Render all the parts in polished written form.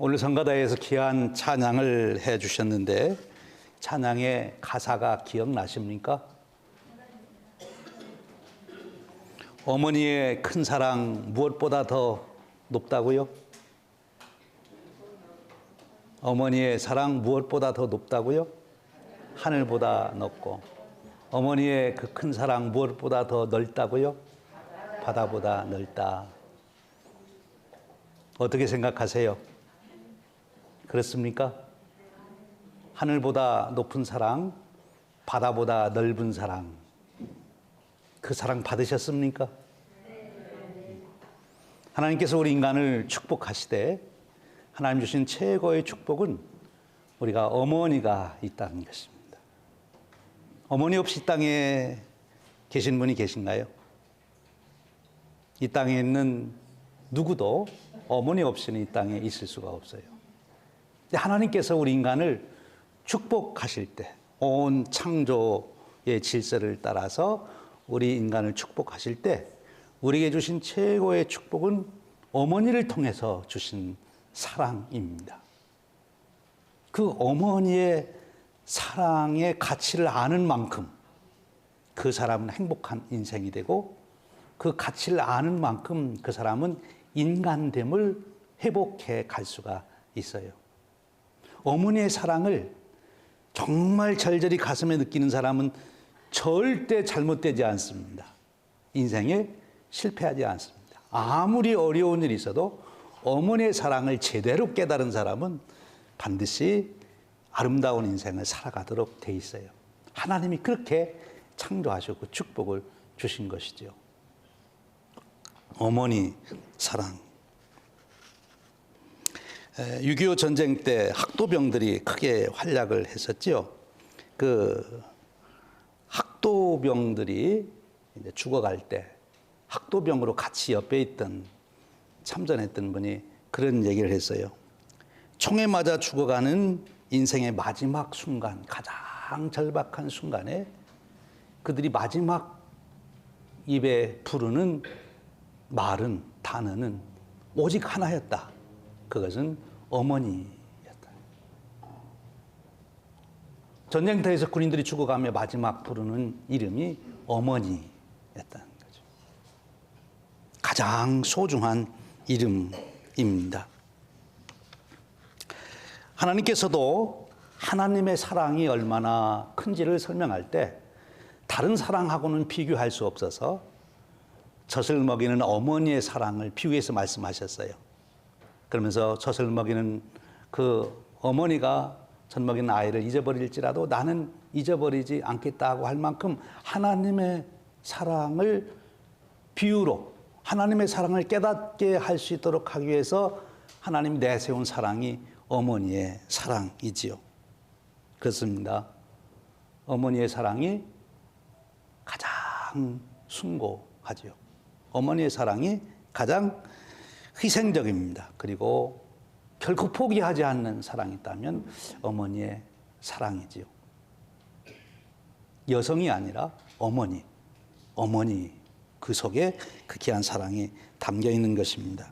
오늘 성가다에서 귀한 찬양을 해 주셨는데 찬양의 가사가 기억나십니까? 어머니의 큰 사랑 무엇보다 더 높다고요? 어머니의 사랑 무엇보다 더 높다고요? 하늘보다 높고. 어머니의 그 큰 사랑 무엇보다 더 넓다고요? 바다보다 넓다. 어떻게 생각하세요? 그렇습니까? 하늘보다 높은 사랑, 바다보다 넓은 사랑, 그 사랑 받으셨습니까? 하나님께서 우리 인간을 축복하시되 하나님 주신 최고의 축복은 우리가 어머니가 있다는 것입니다. 어머니 없이 이 땅에 계신 분이 계신가요? 이 땅에 있는 누구도 어머니 없이는 이 땅에 있을 수가 없어요. 하나님께서 우리 인간을 축복하실 때, 온 창조의 질서를 따라서 우리 인간을 축복하실 때 우리에게 주신 최고의 축복은 어머니를 통해서 주신 사랑입니다. 그 어머니의 사랑의 가치를 아는 만큼 그 사람은 행복한 인생이 되고, 그 가치를 아는 만큼 그 사람은 인간됨을 회복해 갈 수가 있어요. 어머니의 사랑을 정말 절절히 가슴에 느끼는 사람은 절대 잘못되지 않습니다. 인생에 실패하지 않습니다. 아무리 어려운 일이 있어도 어머니의 사랑을 제대로 깨달은 사람은 반드시 아름다운 인생을 살아가도록 돼 있어요. 하나님이 그렇게 창조하셨고 축복을 주신 것이죠. 어머니 사랑. 6.25 전쟁 때 학도병들이 크게 활약을 했었죠. 그 학도병들이 이제 죽어갈 때 학도병으로 같이 옆에 있던 참전했던 분이 그런 얘기를 했어요. 총에 맞아 죽어가는 인생의 마지막 순간, 가장 절박한 순간에 그들이 마지막 입에 부르는 말은, 단어는 오직 하나였다. 그것은 어머니였다. 전쟁터에서 군인들이 죽어가며 마지막 부르는 이름이 어머니였다는 거죠. 가장 소중한 이름입니다. 하나님께서도 하나님의 사랑이 얼마나 큰지를 설명할 때 다른 사랑하고는 비교할 수 없어서 젖을 먹이는 어머니의 사랑을 비유해서 말씀하셨어요. 그러면서 젖을 먹이는 그 어머니가 젖 먹이는 아이를 잊어버릴지라도 나는 잊어버리지 않겠다고 할 만큼 하나님의 사랑을 비유로 하나님의 사랑을 깨닫게 할 수 있도록 하기 위해서 하나님이 내세운 사랑이 어머니의 사랑이지요. 그렇습니다. 어머니의 사랑이 가장 숭고하지요. 어머니의 사랑이 가장 희생적입니다. 그리고 결코 포기하지 않는 사랑이 있다면 어머니의 사랑이지요. 여성이 아니라 어머니 그 속에 그 귀한 사랑이 담겨 있는 것입니다.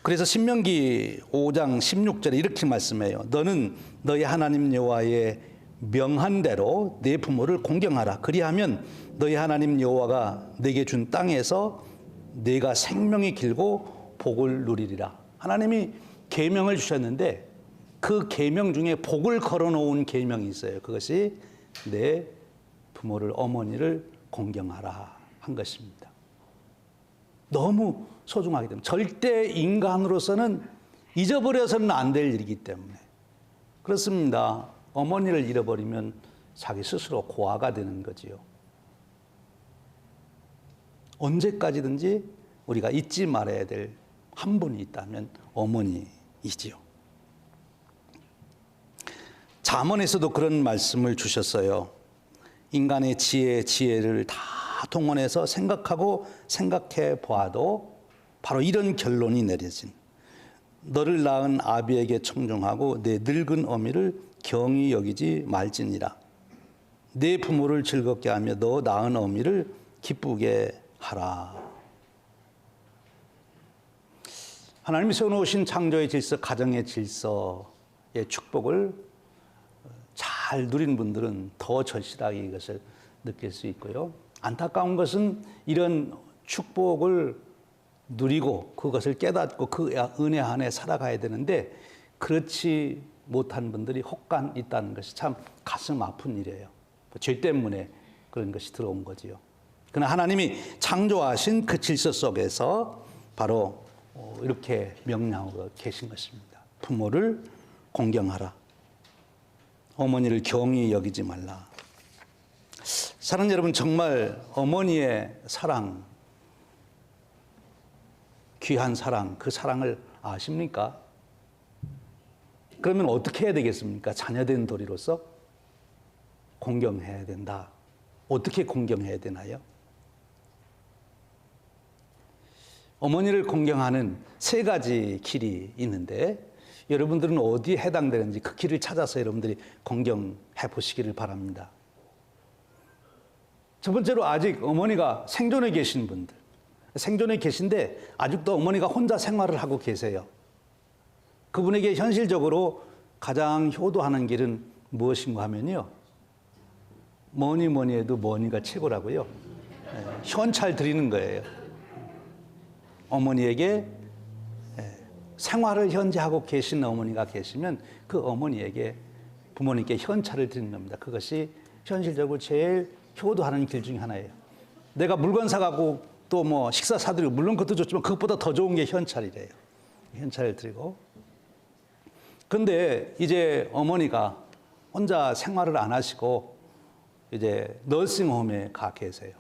그래서 신명기 5장 16절에 이렇게 말씀해요. 너는 너희 하나님 여호와의 명한 대로 내 부모를 공경하라. 그리하면 너희 하나님 여호와가 내게 준 땅에서 내가 생명이 길고 복을 누리리라. 하나님이 계명을 주셨는데 그 계명 중에 복을 걸어놓은 계명이 있어요. 그것이 내 부모를, 어머니를 공경하라 한 것입니다. 너무 소중하기 때문에 절대 인간으로서는 잊어버려서는 안 될 일이기 때문에 그렇습니다. 어머니를 잃어버리면 자기 스스로 고아가 되는 거지요. 언제까지든지 우리가 잊지 말아야 될 한 분이 있다면 어머니이지요. 잠언에서도 그런 말씀을 주셨어요. 인간의 지혜를 다 동원해서 생각하고 생각해 보아도 바로 이런 결론이 내려진 너를 낳은 아비에게 청종하고 내 늙은 어미를 경히 여기지 말지니라. 내 부모를 즐겁게 하며 너 낳은 어미를 기쁘게 하라. 하나님이 세워놓으신 창조의 질서, 가정의 질서의 축복을 잘 누린 분들은 더 절실하게 이것을 느낄 수 있고요. 안타까운 것은 이런 축복을 누리고 그것을 깨닫고 그 은혜 안에 살아가야 되는데 그렇지 못한 분들이 혹간 있다는 것이 참 가슴 아픈 일이에요. 죄 때문에 그런 것이 들어온 거지요. 그러나 하나님이 창조하신 그 질서 속에서 바로 이렇게 명령하고 계신 것입니다. 부모를 공경하라. 어머니를 경히 여기지 말라. 사랑하는 여러분, 정말 어머니의 사랑, 귀한 사랑, 그 사랑을 아십니까? 그러면 어떻게 해야 되겠습니까? 자녀된 도리로서 공경해야 된다. 어떻게 공경해야 되나요? 어머니를 공경하는 세 가지 길이 있는데 여러분들은 어디에 해당되는지 그 길을 찾아서 여러분들이 공경해 보시기를 바랍니다. 첫 번째로 아직 어머니가 생존해 계신 분들, 생존해 계신데 아직도 어머니가 혼자 생활을 하고 계세요. 그분에게 현실적으로 가장 효도하는 길은 무엇인가 하면요, 뭐니 해도 뭐니가 최고라고요. 현찰 드리는 거예요. 어머니에게 생활을 현재 하고 계신 어머니가 계시면 그 어머니에게 부모님께 현찰을 드리는 겁니다. 그것이 현실적으로 제일 효도하는 길 중에 하나예요. 내가 물건 사가고 또 뭐 식사 사드리고 물론 그것도 좋지만 그것보다 더 좋은 게 현찰이래요. 현찰을 드리고. 근데 이제 어머니가 혼자 생활을 안 하시고 이제 너싱홈에 가 계세요.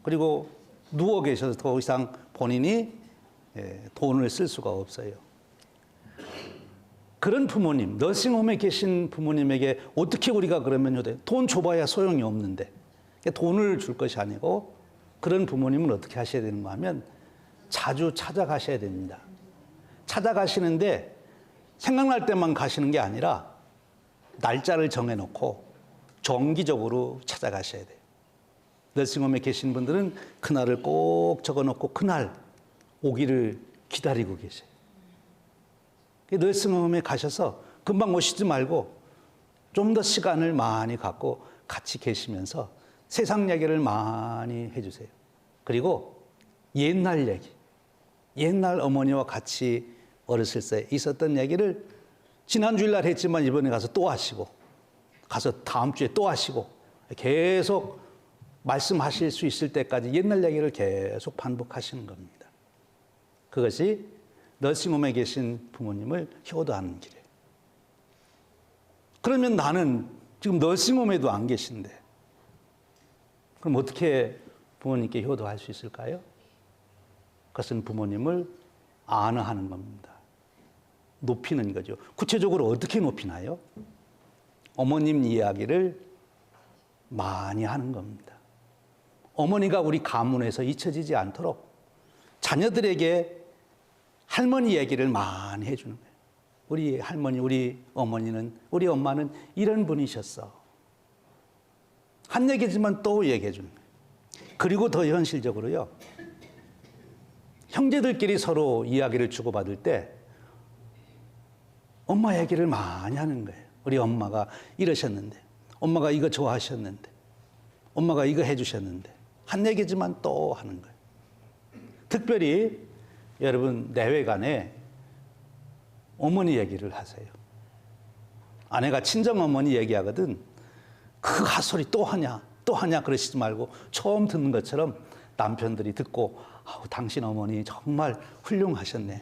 그리고 누워 계셔서 더 이상 본인이 돈을 쓸 수가 없어요. 그런 부모님, 너싱홈에 계신 부모님에게 어떻게 우리가 그러면요, 돈 줘봐야 소용이 없는데 돈을 줄 것이 아니고 그런 부모님은 어떻게 하셔야 되는가 하면 자주 찾아가셔야 됩니다. 찾아가시는데 생각날 때만 가시는 게 아니라 날짜를 정해놓고 정기적으로 찾아가셔야 돼요. 너싱홈에 계신 분들은 그날을 꼭 적어놓고 그날 오기를 기다리고 계세요. 너싱홈에 가셔서 금방 오시지 말고 좀 더 시간을 많이 갖고 같이 계시면서 세상 얘기를 많이 해주세요. 그리고 옛날 얘기, 옛날 어머니와 같이 어렸을 때 있었던 얘기를 지난 주일날 했지만 이번에 가서 또 하시고 가서 다음 주에 또 하시고 계속 말씀하실 수 있을 때까지 옛날 얘기를 계속 반복하시는 겁니다. 그것이 너싱홈에 계신 부모님을 효도하는 길이에요. 그러면 나는 지금 너싱홈에도 안 계신데 그럼 어떻게 부모님께 효도할 수 있을까요? 그것은 부모님을 안아하는 겁니다. 높이는 거죠. 구체적으로 어떻게 높이나요? 어머님 이야기를 많이 하는 겁니다. 어머니가 우리 가문에서 잊혀지지 않도록 자녀들에게 할머니 얘기를 많이 해주는 거예요. 우리 할머니, 우리 어머니는, 우리 엄마는 이런 분이셨어. 한 얘기지만 또 얘기해 주는 거예요. 그리고 더 현실적으로요, 형제들끼리 서로 이야기를 주고받을 때 엄마 얘기를 많이 하는 거예요. 우리 엄마가 이러셨는데, 엄마가 이거 좋아하셨는데, 엄마가 이거 해주셨는데, 한 얘기지만 또 하는 거예요. 특별히 여러분 내외간에 어머니 얘기를 하세요. 아내가 친정어머니 얘기하거든. 그 핫소리 또 하냐 그러시지 말고 처음 듣는 것처럼 남편들이 듣고 아우, 당신 어머니 정말 훌륭하셨네.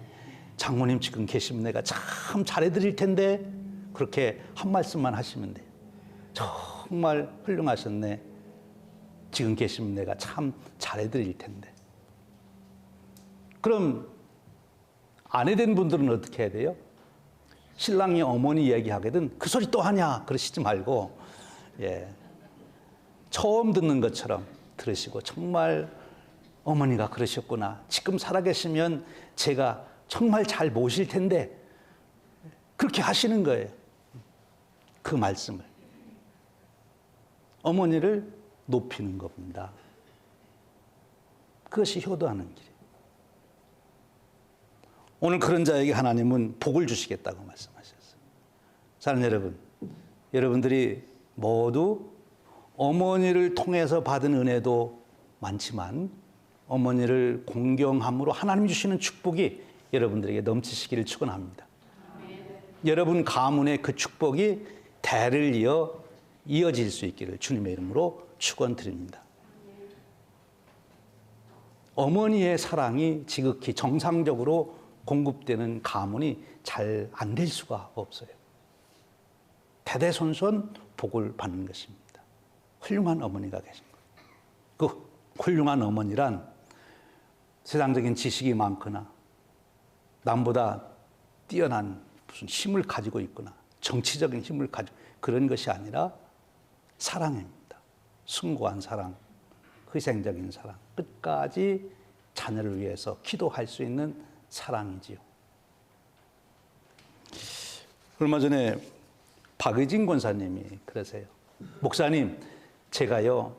장모님 지금 계시면 내가 참 잘해드릴 텐데 그렇게 한 말씀만 하시면 돼요. 정말 훌륭하셨네. 지금 계시면 내가 참 잘해드릴 텐데. 그럼 아내 된 분들은 어떻게 해야 돼요? 신랑이 어머니 얘기하거든 그 소리 또 하냐 그러시지 말고 처음 듣는 것처럼 들으시고 정말 어머니가 그러셨구나. 지금 살아계시면 제가 정말 잘 모실 텐데 그렇게 하시는 거예요. 그 말씀을. 어머니를 높이는 겁니다. 그것이 효도하는 길이에요. 오늘 그런 자에게 하나님은 복을 주시겠다고 말씀하셨어요. 사랑하는 여러분, 여러분들이 모두 어머니를 통해서 받은 은혜도 많지만 어머니를 공경함으로 하나님 주시는 축복이 여러분들에게 넘치시기를 축원합니다. 여러분 가문의 그 축복이 대를 이어 이어질 수 있기를 주님의 이름으로 축원드립니다. 어머니의 사랑이 지극히 정상적으로 공급되는 가문이 잘 안 될 수가 없어요. 대대손손 복을 받는 것입니다. 훌륭한 어머니가 계신 거예요. 그 훌륭한 어머니란 세상적인 지식이 많거나 남보다 뛰어난 무슨 힘을 가지고 있거나 정치적인 힘을 가지고 그런 것이 아니라 사랑입니다. 숭고한 사랑, 희생적인 사랑, 끝까지 자녀를 위해서 기도할 수 있는 사랑이지요. 얼마 전에 박의진 권사님이 그러세요. 목사님, 제가요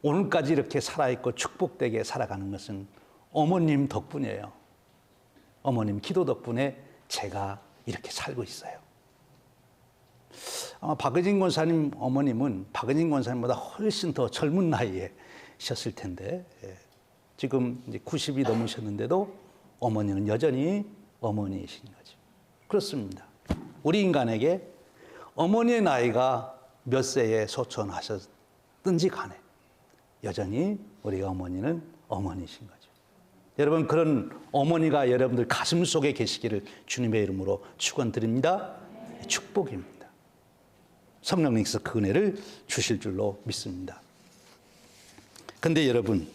오늘까지 이렇게 살아있고 축복되게 살아가는 것은 어머님 덕분이에요. 어머님 기도 덕분에 제가 이렇게 살고 있어요. 아마 박의진 권사님 어머님은 박의진 권사님보다 훨씬 더 젊은 나이에 셨을 텐데 지금 이제 90이 넘으셨는데도 어머니는 여전히 어머니이신 거죠. 그렇습니다. 우리 인간에게 어머니의 나이가 몇 세에 소천하셨든지 간에 여전히 우리 어머니는 어머니이신 거죠. 여러분, 그런 어머니가 여러분들 가슴 속에 계시기를 주님의 이름으로 축원드립니다. 축복입니다. 성령님께서 그 은혜를 주실 줄로 믿습니다. 근데 여러분,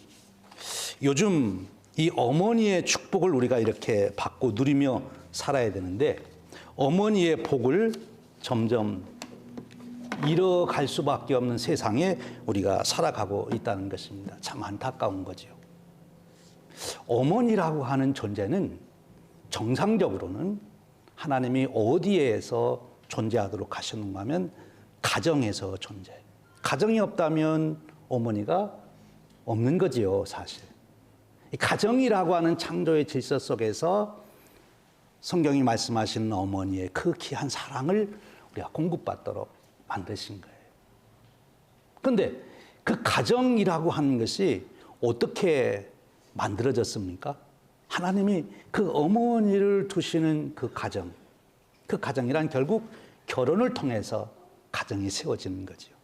요즘 이 어머니의 축복을 우리가 이렇게 받고 누리며 살아야 되는데 어머니의 복을 점점 잃어갈 수밖에 없는 세상에 우리가 살아가고 있다는 것입니다. 참 안타까운 거죠. 어머니라고 하는 존재는 정상적으로는 하나님이 어디에서 존재하도록 하셨는가 하면 가정에서 존재. 가정이 없다면 어머니가 없는 거지요, 사실. 이 가정이라고 하는 창조의 질서 속에서 성경이 말씀하시는 어머니의 그 귀한 사랑을 우리가 공급받도록 만드신 거예요. 그런데 그 가정이라고 하는 것이 어떻게 만들어졌습니까? 하나님이 그 어머니를 두시는 그 가정이란 결국 결혼을 통해서 가정이 세워지는 거죠.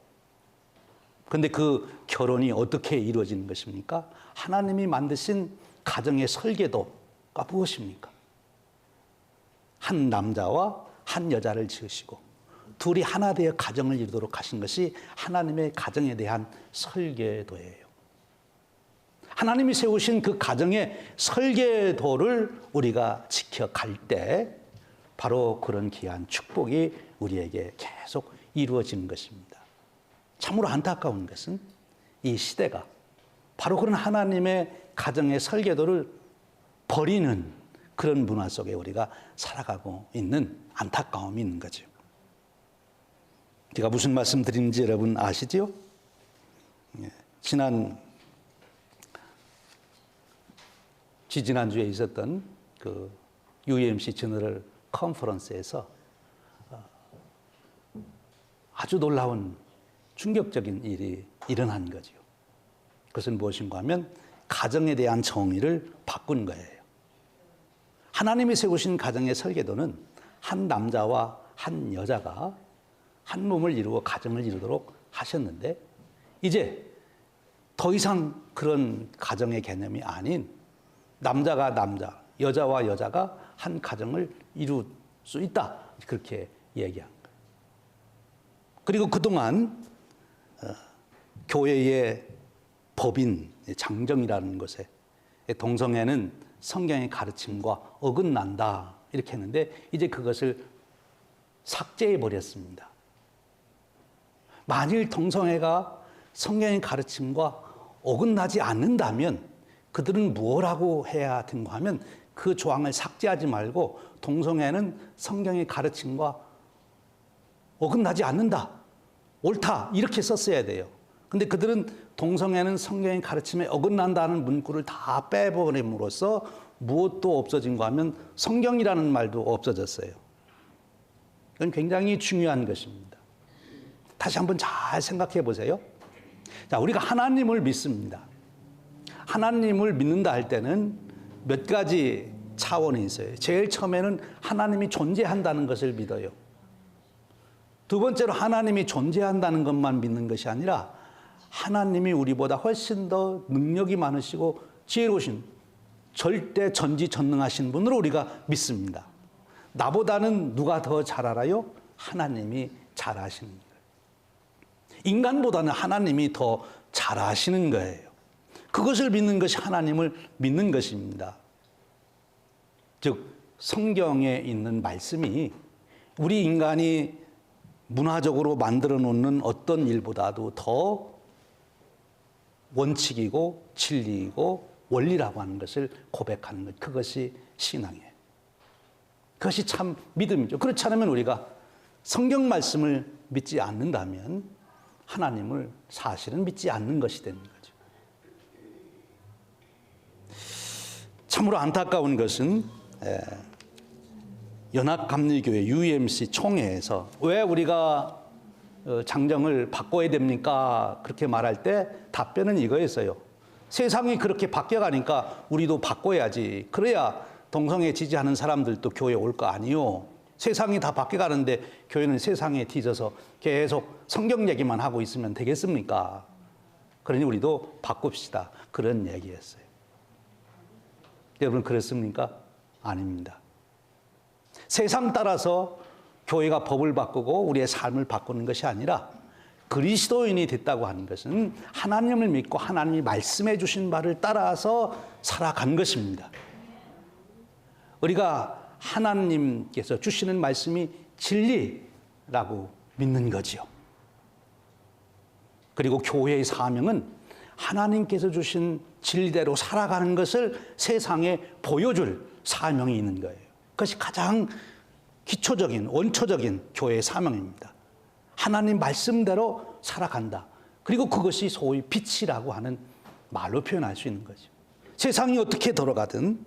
그런데 그 결혼이 어떻게 이루어지는 것입니까? 하나님이 만드신 가정의 설계도가 무엇입니까? 한 남자와 한 여자를 지으시고 둘이 하나 되어 가정을 이루도록 하신 것이 하나님의 가정에 대한 설계도예요. 하나님이 세우신 그 가정의 설계도를 우리가 지켜갈 때 바로 그런 귀한 축복이 우리에게 계속 이루어지는 것입니다. 참으로 안타까운 것은 이 시대가 바로 그런 하나님의 가정의 설계도를 버리는 그런 문화 속에 우리가 살아가고 있는 안타까움이 있는 거죠. 제가 무슨 말씀 드리는지 여러분 아시죠? 지지난주에 있었던 그 UMC 제너럴 컨퍼런스에서 아주 놀라운 충격적인 일이 일어난 거죠. 그것은 무엇인가 하면 가정에 대한 정의를 바꾼 거예요. 하나님이 세우신 가정의 설계도는 한 남자와 한 여자가 한 몸을 이루어 가정을 이루도록 하셨는데 이제 더 이상 그런 가정의 개념이 아닌 남자가 남자, 여자와 여자가 한 가정을 이룰 수 있다. 그렇게 얘기한 거예요. 그리고 그동안 교회의 법인 장정이라는 것에 동성애는 성경의 가르침과 어긋난다 이렇게 했는데 이제 그것을 삭제해 버렸습니다. 만일 동성애가 성경의 가르침과 어긋나지 않는다면 그들은 뭐라고 해야 되는가 하면 그 조항을 삭제하지 말고 동성애는 성경의 가르침과 어긋나지 않는다, 옳다 이렇게 썼어야 돼요. 근데 그들은 동성애는 성경의 가르침에 어긋난다는 문구를 다 빼버림으로써 무엇도 없어진가 하면 성경이라는 말도 없어졌어요. 이건 굉장히 중요한 것입니다. 다시 한번 잘 생각해 보세요. 자, 우리가 하나님을 믿습니다. 하나님을 믿는다 할 때는 몇 가지 차원이 있어요. 제일 처음에는 하나님이 존재한다는 것을 믿어요. 두 번째로 하나님이 존재한다는 것만 믿는 것이 아니라 하나님이 우리보다 훨씬 더 능력이 많으시고 지혜로우신 절대 전지전능하신 분으로 우리가 믿습니다. 나보다는 누가 더 잘 알아요? 하나님이 잘 아시는 거예요. 인간보다는 하나님이 더 잘 아시는 거예요. 그것을 믿는 것이 하나님을 믿는 것입니다. 즉 성경에 있는 말씀이 우리 인간이 문화적으로 만들어 놓는 어떤 일보다도 더 원칙이고 진리이고 원리라고 하는 것을 고백하는 것, 그것이 신앙이에요. 그것이 참 믿음이죠. 그렇지 않으면 우리가 성경 말씀을 믿지 않는다면 하나님을 사실은 믿지 않는 것이 되는 거죠. 참으로 안타까운 것은 연합감리교회 UMC 총회에서 왜 우리가 장정을 바꿔야 됩니까? 그렇게 말할 때 답변은 이거였어요. 세상이 그렇게 바뀌어가니까 우리도 바꿔야지. 그래야 동성애 지지하는 사람들도 교회에 올 거 아니요. 세상이 다 바뀌어가는데 교회는 세상에 뒤져서 계속 성경 얘기만 하고 있으면 되겠습니까? 그러니 우리도 바꿉시다. 그런 얘기였어요. 여러분 그렇습니까? 아닙니다. 세상 따라서 교회가 법을 바꾸고 우리의 삶을 바꾸는 것이 아니라 그리스도인이 됐다고 하는 것은 하나님을 믿고 하나님이 말씀해 주신 바를 따라서 살아간 것입니다. 우리가 하나님께서 주시는 말씀이 진리라고 믿는 거지요. 그리고 교회의 사명은 하나님께서 주신 진리대로 살아가는 것을 세상에 보여줄 사명이 있는 거예요. 그것이 가장 기초적인 원초적인 교회의 사명입니다. 하나님 말씀대로 살아간다. 그리고 그것이 소위 빛이라고 하는 말로 표현할 수 있는 거죠. 세상이 어떻게 돌아가든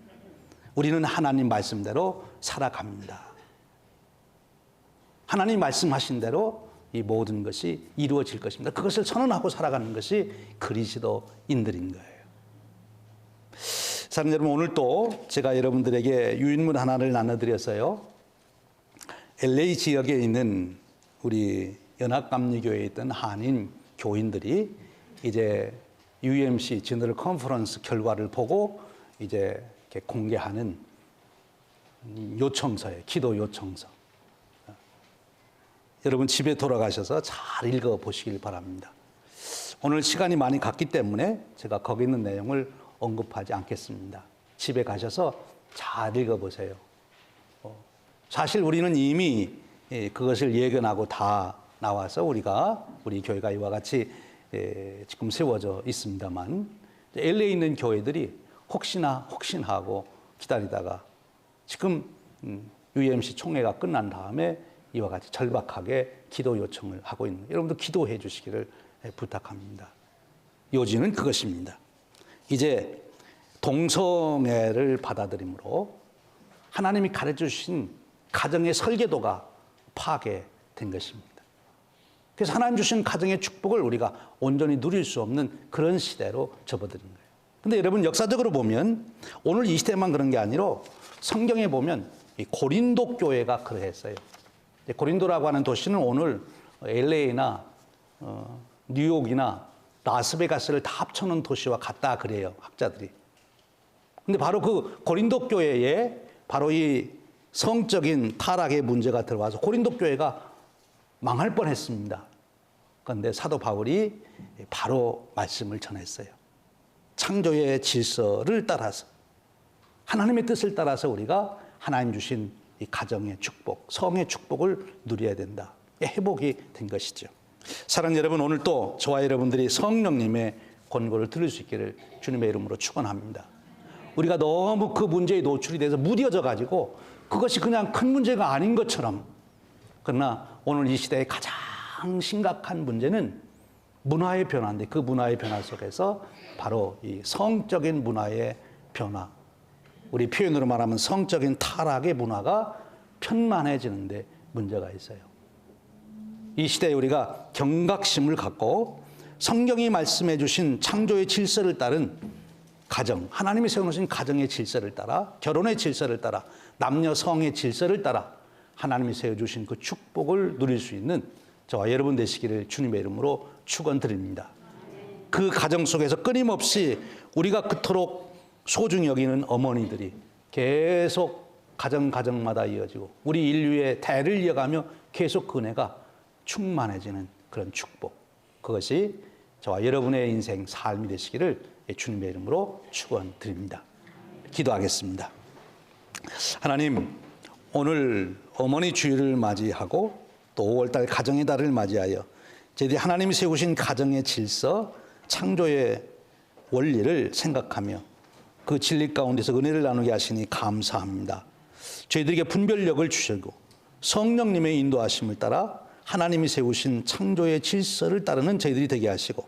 우리는 하나님 말씀대로 살아갑니다. 하나님 말씀하신 대로 이 모든 것이 이루어질 것입니다. 그것을 선언하고 살아가는 것이 그리스도인들인 거예요. 사랑하는 여러분, 오늘 또 제가 여러분들에게 유인물 하나를 나눠드렸어요. LA 지역에 있는 우리 연합감리교회에 있던 한인 교인들이 이제 UMC 제너럴 컨퍼런스 결과를 보고 이제 이렇게 공개하는 요청서예요. 기도 요청서. 여러분 집에 돌아가셔서 잘 읽어보시길 바랍니다. 오늘 시간이 많이 갔기 때문에 제가 거기 있는 내용을 언급하지 않겠습니다. 집에 가셔서 잘 읽어보세요. 사실 우리는 이미 그것을 예견하고 다 나와서 우리 교회가 이와 같이 지금 세워져 있습니다만 LA에 있는 교회들이 혹시나 하고 기다리다가 지금 UMC 총회가 끝난 다음에 이와 같이 절박하게 기도 요청을 하고 있는, 여러분도 기도해 주시기를 부탁합니다. 요지는 그것입니다. 이제 동성애를 받아들임으로 하나님이 가르쳐 주신 가정의 설계도가 파괴된 것입니다. 그래서 하나님 주신 가정의 축복을 우리가 온전히 누릴 수 없는 그런 시대로 접어드는 거예요. 근데 여러분 역사적으로 보면 오늘 이 시대만 그런 게 아니라 성경에 보면 이 고린도 교회가 그러했어요. 고린도라고 하는 도시는 오늘 LA나 뉴욕이나 라스베가스를 다 합쳐놓은 도시와 같다 그래요, 학자들이. 근데 바로 그 고린도 교회에 바로 이 성적인 타락의 문제가 들어와서 고린도 교회가 망할 뻔했습니다. 그런데 사도 바울이 바로 말씀을 전했어요. 창조의 질서를 따라서 하나님의 뜻을 따라서 우리가 하나님 주신 이 가정의 축복, 성의 축복을 누려야 된다. 회복이 된 것이죠. 사랑하는 여러분, 오늘 또 저와 여러분들이 성령님의 권고를 들을 수 있기를 주님의 이름으로 축원합니다. 우리가 너무 그 문제에 노출이 돼서 무뎌져 가지고 그것이 그냥 큰 문제가 아닌 것처럼, 그러나 오늘 이 시대의 가장 심각한 문제는 문화의 변화인데 그 문화의 변화 속에서 바로 이 성적인 문화의 변화, 우리 표현으로 말하면 성적인 타락의 문화가 편만해지는데 문제가 있어요. 이 시대에 우리가 경각심을 갖고 성경이 말씀해 주신 창조의 질서를 따른 가정, 하나님이 세워놓으신 가정의 질서를 따라, 결혼의 질서를 따라, 남녀 성의 질서를 따라 하나님이 세워주신 그 축복을 누릴 수 있는 저와 여러분 되시기를 주님의 이름으로 축원드립니다. 그 가정 속에서 끊임없이 우리가 그토록 소중히 여기는 어머니들이 계속 가정마다 이어지고 우리 인류의 대를 이어가며 계속 그 은혜가 충만해지는 그런 축복, 그것이 저와 여러분의 인생 삶이 되시기를 주님의 이름으로 축원드립니다. 기도하겠습니다. 하나님, 오늘 어머니 주일을 맞이하고 또 5월달 가정의 달을 맞이하여 저희들이 하나님이 세우신 가정의 질서, 창조의 원리를 생각하며 그 진리 가운데서 은혜를 나누게 하시니 감사합니다. 저희들에게 분별력을 주시고 성령님의 인도하심을 따라 하나님이 세우신 창조의 질서를 따르는 저희들이 되게 하시고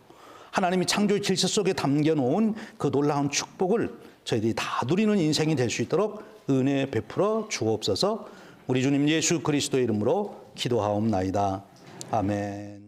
하나님이 창조의 질서 속에 담겨놓은 그 놀라운 축복을 저희들이 다 누리는 인생이 될 수 있도록 은혜 베풀어 주옵소서. 우리 주님 예수 그리스도의 이름으로 기도하옵나이다. 아멘.